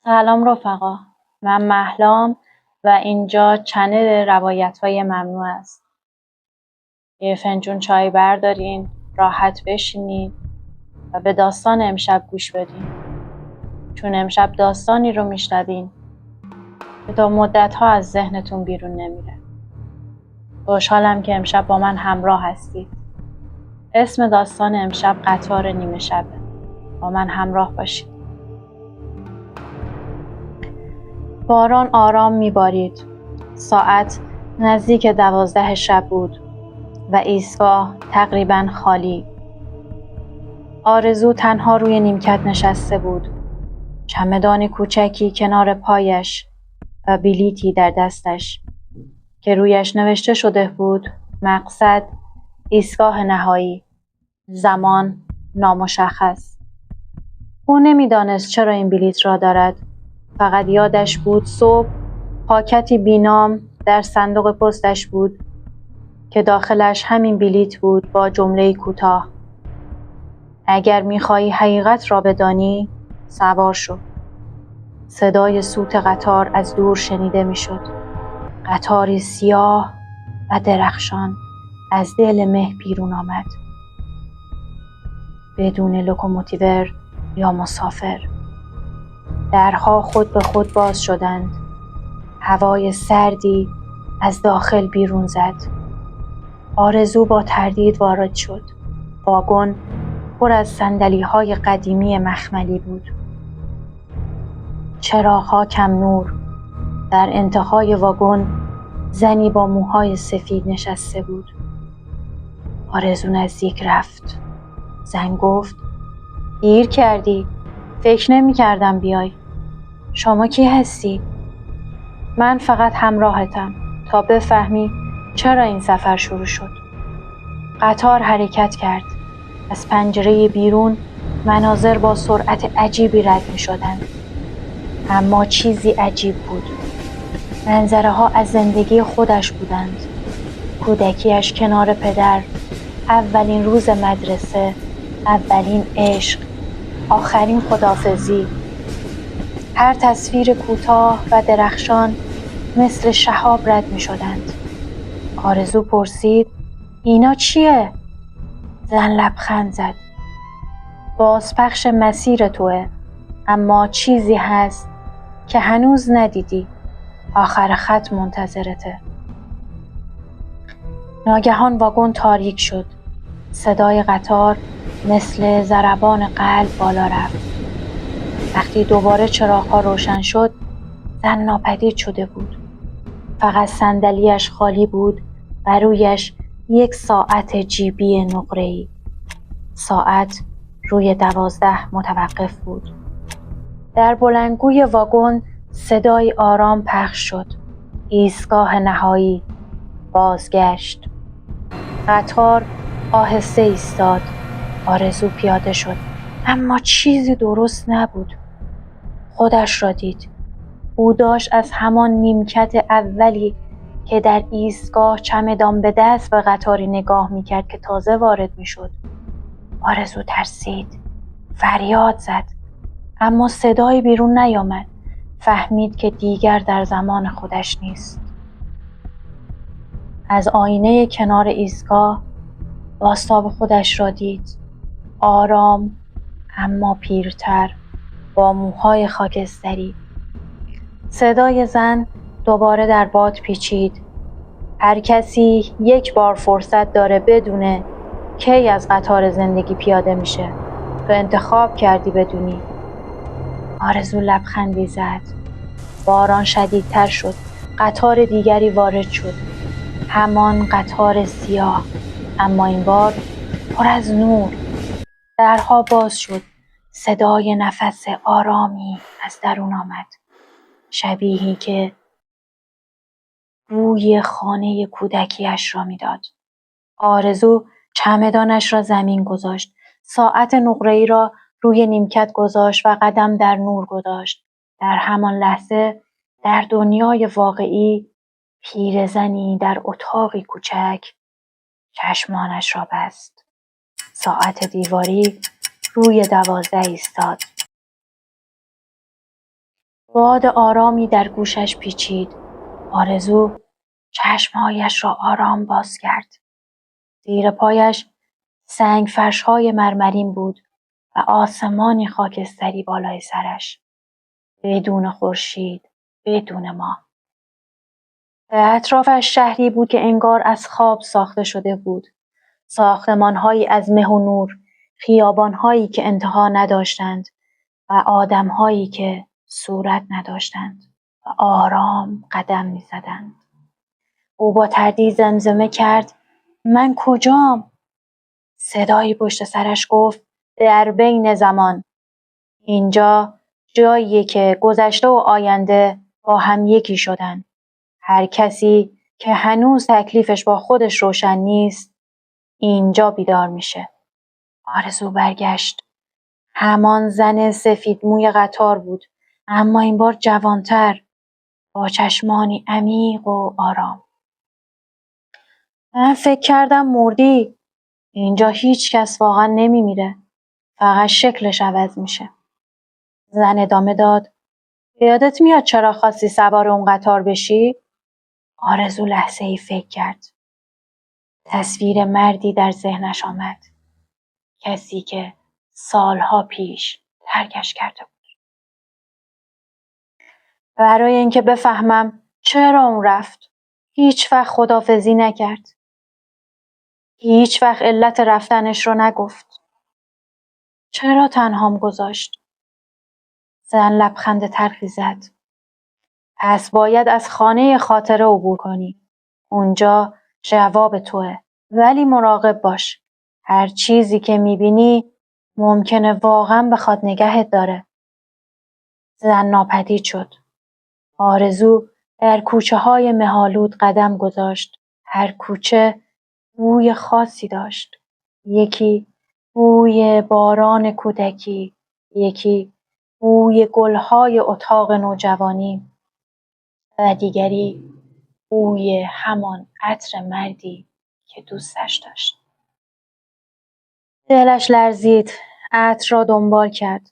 سلام رفقا، من مهلام و اینجا چنل روایت‌های ممنوع است. یه فنجون چای بردارین، راحت بشینین و به داستان امشب گوش بدین. چون امشب داستانی رو میشنوین که تا مدت‌ها از ذهنتون بیرون نمیره. خوشحالم که امشب با من همراه هستید. اسم داستان امشب قطار نیمه شبه. با من همراه باشید. باران آرام میبارید. ساعت نزدیک 12 شب بود و ایستگاه تقریباً خالی. آرزو تنها روی نیمکت نشسته بود. چمدان کوچکی کنار پایش و بلیطی در دستش که رویش نوشته شده بود مقصد ایستگاه نهایی، زمان نامشخص. او نمیدانست چرا این بلیط را دارد. فقط یادش بود صبح پاکتی بینام در صندوق پستش بود که داخلش همین بلیط بود با جمله کوتاه: اگر می‌خواهی حقیقت را بدانی سوار شو. صدای سوت قطار از دور شنیده می‌شد. قطاری سیاه و درخشان از دل مه بیرون آمد، بدون لوکوموتیور یا مسافر. درها خود به خود باز شدند. هوای سردی از داخل بیرون زد. آرزو با تردید وارد شد. واگن پر از صندلی‌های قدیمی مخملی بود. چراغ‌ها کم نور. در انتهای واگن زنی با موهای سفید نشسته بود. آرزو نزدیک رفت. زن گفت: دیر کردی. فکر نمی‌کردم بیای. شما کی هستی؟ من فقط همراهتم تا بفهمی چرا این سفر شروع شد. قطار حرکت کرد. از پنجره بیرون مناظر با سرعت عجیبی رد می‌شدند. اما چیزی عجیب بود. منظره ها از زندگی خودش بودند. کودکیش کنار پدر، اولین روز مدرسه، اولین عشق، آخرین خداحافظی. هر تصویر کوتاه و درخشان مثل شهاب رد می شدند. آرزو پرسید: اینا چیه؟ زن لبخند زد: بازپخش مسیر توه، اما چیزی هست که هنوز ندیدی. آخر خط منتظرته. ناگهان واگن تاریک شد. صدای قطار مثل ضربان قلب بالا رفت. وقتی دوباره چراغ‌ها روشن شد، زن ناپدید شده بود. فقط صندلی‌اش خالی بود و رویش یک ساعت جیبی نقره‌ای. ساعت روی 12 متوقف بود. در بلندگوی واگن صدای آرام پخش شد: ایستگاه نهایی، بازگشت. قطار آهسته ایستاد. آرزو پیاده شد، اما چیزی درست نبود. خودش را دید. او داشت از همان نیمکت اولی که در ایستگاه چمدان به دست به قطاری نگاه میکرد که تازه وارد میشد. آرزو ترسید. فریاد زد، اما صدایی بیرون نیامد. فهمید که دیگر در زمان خودش نیست. از آینه کنار ایستگاه بازتاب خودش را دید. آرام اما پیرتر، با موهای خاکستری. صدای زن دوباره در باد پیچید: هر کسی یک بار فرصت داره بدونه کی از قطار زندگی پیاده میشه. تو انتخاب کردی بدونی. آرزو لبخندی زد. باران شدیدتر شد. قطار دیگری وارد شد. همان قطار سیاه، اما این بار پر از نور. درها باز شد. صدای نفس آرامی از درون آمد، شبیهی که بوی خانه کودکیش را میداد. آرزو چمدانش را زمین گذاشت. ساعت نقره‌ای را روی نیمکت گذاشت و قدم در نور گذاشت. در همان لحظه در دنیای واقعی پیرزنی در اتاقی کوچک چشمانش را بست. ساعت دیواری روی 12 ایستاد. باد آرامی در گوشش پیچید. آرزو چشمهایش را آرام باز کرد. زیر پایش سنگ فرش‌های مرمرین بود و آسمانی خاکستری بالای سرش. بدون خورشید، بدون ماه. به اطرافش شهری بود که انگار از خواب ساخته شده بود. ساختمان‌هایی از مه و نور، خیابان‌هایی که انتها نداشتند و آدم‌هایی که صورت نداشتند و آرام قدم می‌زدند. او با تردید زمزمه کرد: من کجام؟ صدایی پشت سرش گفت: در بین زمان. اینجا جاییه که گذشته و آینده با هم یکی شدن. هر کسی که هنوز تکلیفش با خودش روشن نیست اینجا بیدار میشه. آرزو برگشت. همان زن سفید موی قطار بود، اما این بار جوانتر، با چشمانی عمیق و آرام. من فکر کردم مردی. اینجا هیچ کس واقعا نمیمیره. فقط شکلش عوض میشه. زن ادامه داد: یادت میاد چرا خواستی سوار اون قطار بشی؟ آرزو لحظه‌ای فکر کرد. تصویر مردی در ذهنش آمد. کسی که سالها پیش ترکش کرده بود. برای اینکه بفهمم چرا اون رفت. هیچ وقت خداحافظی نکرد. هیچ وقت علت رفتنش رو نگفت. چرا تنهام گذاشت؟ زن لبخند تلخی زد. پس باید از خانه خاطره عبور کنی. اونجا جواب توه. ولی مراقب باش. هر چیزی که میبینی ممکنه واقعا بخواد نگهت داره. زن ناپدید شد. آرزو در کوچه های مه‌آلود قدم گذاشت. هر کوچه بوی خاصی داشت. یکی بوی باران کودکی، یکی بوی گلهای اتاق نوجوانی و دیگری بوی همان عطر مردی که دوستش داشت. دلش لرزید. عطر را دنبال کرد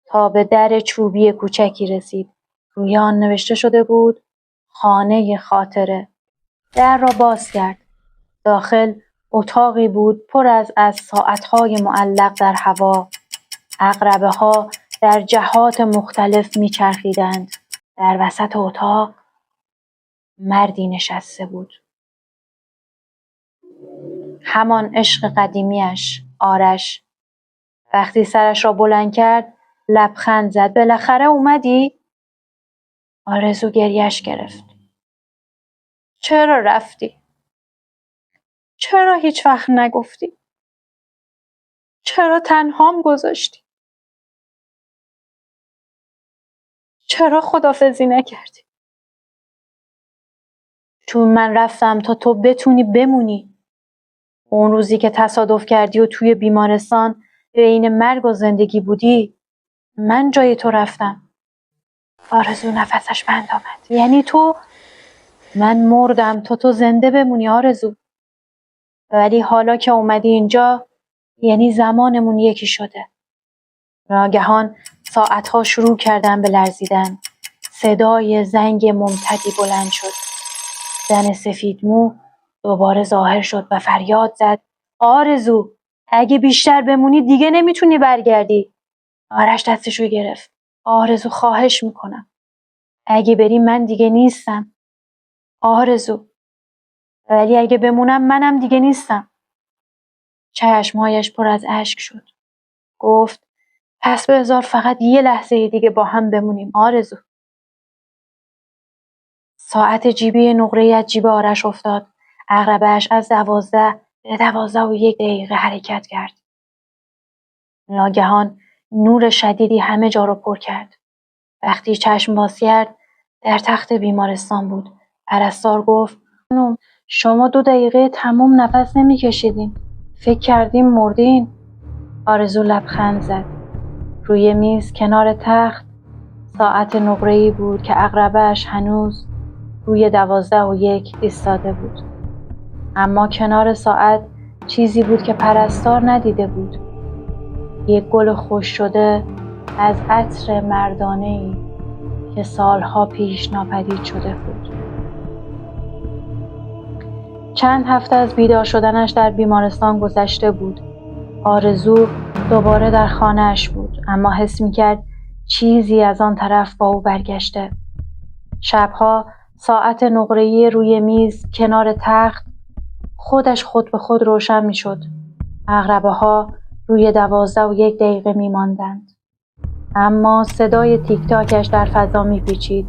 تا به در چوبی کوچکی رسید. روی آن نوشته شده بود: خانه خاطره. در را باز کرد. داخل اتاقی بود پر از ساعت‌های معلق در هوا. عقربه‌ها در جهات مختلف می‌چرخیدند. در وسط اتاق مردی نشسته بود. همان عشق قدیمیش، آرش. وقتی سرش را بلند کرد لبخند زد. بالاخره اومدی؟ آرزو گریش گرفت. چرا رفتی؟ چرا هیچ وقت نگفتی؟ چرا تنهام گذاشتی؟ چرا خداحافظی نکردی؟ چون من رفتم تا تو بتونی بمونی. اون روزی که تصادف کردی و توی بیمارستان بین مرگ و زندگی بودی، من جای تو رفتم. آرزو نفسش بند آمد. یعنی تو؟ من مردم تا تو زنده بمونی آرزو. ولی حالا که اومدی اینجا یعنی زمانمون یکی شده. ناگهان ساعتها شروع کردن به لرزیدن. صدای زنگ ممتدی بلند شد. زن سفیدمو دوباره ظاهر شد و فریاد زد: آرزو، اگه بیشتر بمونی دیگه نمیتونی برگردی. آرش دستشو گرفت. آرزو، خواهش میکنم. اگه بری من دیگه نیستم. آرزو. ولی اگه بمونم منم دیگه نیستم. چشمهایش پر از اشک شد. گفت: پس بذار فقط یه لحظه دیگه با هم بمونیم آرزو. ساعت جیبی نقره‌ای از جیب آرش افتاد. عقربه‌اش از 12 به 12:01 حرکت کرد. ناگهان نور شدیدی همه جا را پر کرد. وقتی چشم باز کرد در تخت بیمارستان بود. پرستار گفت: خانم، شما 2 دقیقه تمام نفس نمی‌کشیدین. فکر کردیم مردین. آرزو لبخند زد. روی میز کنار تخت ساعت نقره‌ای بود که عقربه‌اش هنوز روی 12:01 ایستاده بود. اما کنار ساعت چیزی بود که پرستار ندیده بود. یک گل خشک شده از عطر مردانه‌ای که سالها پیش ناپدید شده بود. چند هفته از بیدار شدنش در بیمارستان گذشته بود. آرزو دوباره در خانه‌اش بود، اما حس می‌کرد چیزی از آن طرف با او برگشته. شبها ساعت نقره‌ای روی میز کنار تخت خود به خود روشن می‌شد. عقربه‌ها روی 12:01 می‌ماندند. اما صدای تیک تاکش در فضا می‌پیچید،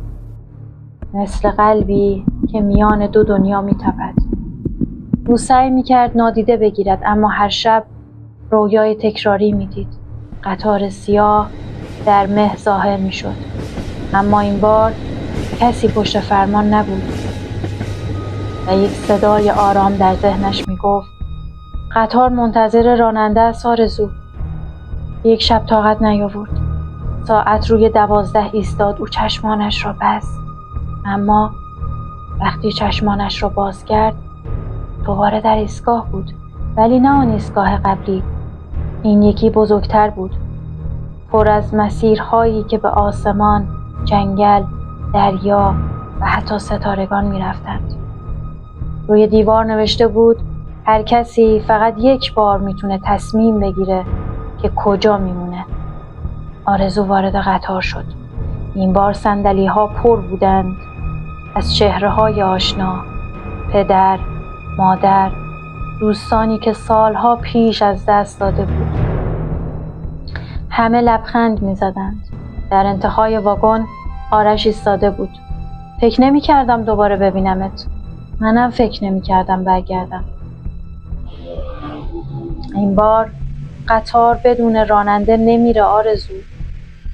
مثل قلبی که میان دو دنیا می‌تپد. او سعی می‌کرد نادیده بگیرد، اما هر شب رویای تکراری می‌دید. قطار سیاه در مه ظاهر می‌شد، اما این بار کسی پشت فرمان نبود و یک صدای آرام در ذهنش می‌گفت: قطار منتظر راننده است آرزو. یک شب طاقت نیاورد. ساعت روی 12 ایستاد. او چشمانش را بست، اما وقتی چشمانش را باز کرد دوباره در ایستگاه بود، ولی نه آن ایستگاه قبلی. این یکی بزرگتر بود، پر از مسیرهایی که به آسمان، جنگل، دریا و حتی ستارگان می رفتند. روی دیوار نوشته بود: هر کسی فقط یک بار میتونه تصمیم بگیره که کجا میمونه. آرزو وارد قطار شد. این بار صندلی‌ها پر بودند از چهره‌های آشنا، پدر، مادر، دوستانی که سالها پیش از دست داده بود. همه لبخند می‌زدند. در انتهای واگن آرش ایستاده بود. فکر نمی‌کردم دوباره ببینمت. منم فکر نمی‌کردم برگردم. این بار قطار بدون راننده نمیره آرزو.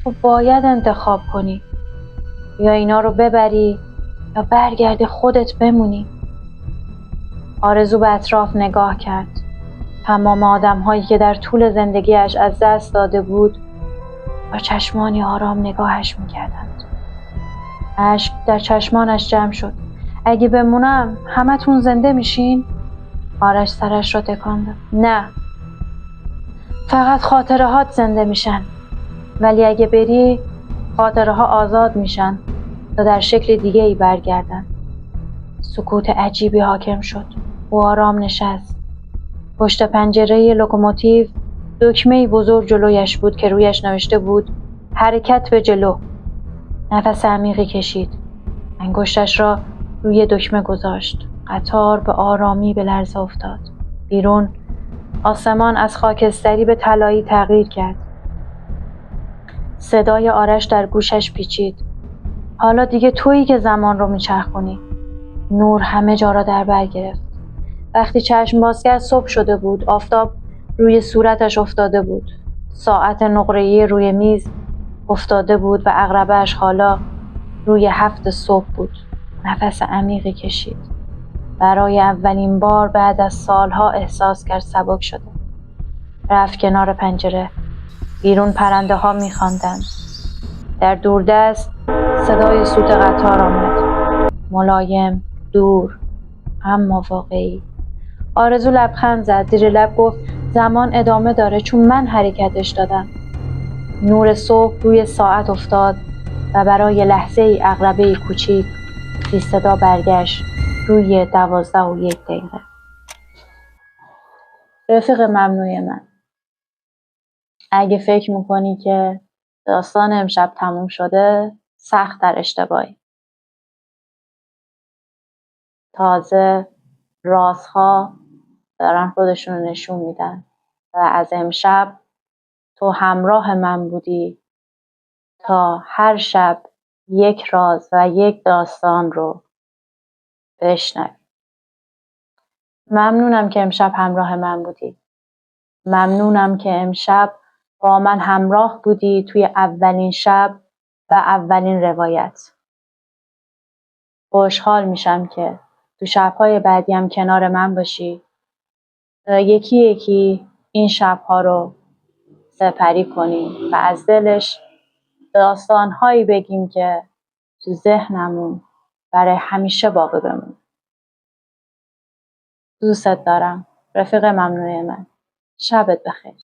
تو باید انتخاب کنی. یا اینا رو ببری یا برگردی خودت بمونی. آرزو به اطراف نگاه کرد. تمام آدم‌هایی که در طول زندگیش از دست داده بود با چشمانی آرام نگاهش می‌کردند. اشک در چشمانش جمع شد. اگه بمونم همتون زنده میشین؟ آرش سرش را تکان داد. نه، فقط خاطره هات زنده میشن. ولی اگه بری خاطره ها آزاد میشن تا در شکل دیگه ای برگردن. سکوت عجیبی حاکم شد. او آرام نشست. پشت پنجره لوکوموتیو دکمه‌ای بزرگ جلویش بود که رویش نوشته بود: حرکت به جلو. نفس عمیقی کشید. انگشتش را روی دکمه گذاشت. قطار به آرامی به لرزه افتاد. بیرون آسمان از خاکستری به طلایی تغییر کرد. صدای آرش در گوشش پیچید: حالا دیگه تویی که زمان رو میچرخونی. نور همه جا را در بر گرفت. وقتی چشم باز کرد صبح شده بود. آفتاب روی صورتش افتاده بود. ساعت نقره‌ای روی میز افتاده بود و عقربه‌اش حالا روی 7 صبح بود. نفس عمیقی کشید. برای اولین بار بعد از سالها احساس کرد سبک شده. رفت کنار پنجره. بیرون پرنده ها می‌خواندند. در دوردست صدای سوت قطار آمد. ملایم، دور، اما واقعی. آرزو لبخند زد. زیر لب گفت: زمان ادامه داره چون من حرکتش دادم. نور صبح روی ساعت افتاد و برای لحظه ای عقربه کوچیک بی صدا برگشت روی 12:01. رفیق ممنوع من، اگه فکر میکنی که داستان امشب تموم شده، سخت در اشتباهی. تازه رازها دارن خودشون رو نشون میدن و از امشب تو همراه من بودی تا هر شب یک راز و یک داستان رو بشنوی. ممنونم که امشب همراه من بودی. ممنونم که امشب با من همراه بودی توی اولین شب و اولین روایت. خوشحال میشم که تو شب‌های بعدی هم کنار من باشی تا یکی یکی این شب‌ها رو سپری کنیم و از دلش داستان‌هایی بگیم که تو ذهنمون برای همیشه باقی بمونه. دوستت دارم رفیق ممنوع من. شبت بخیر.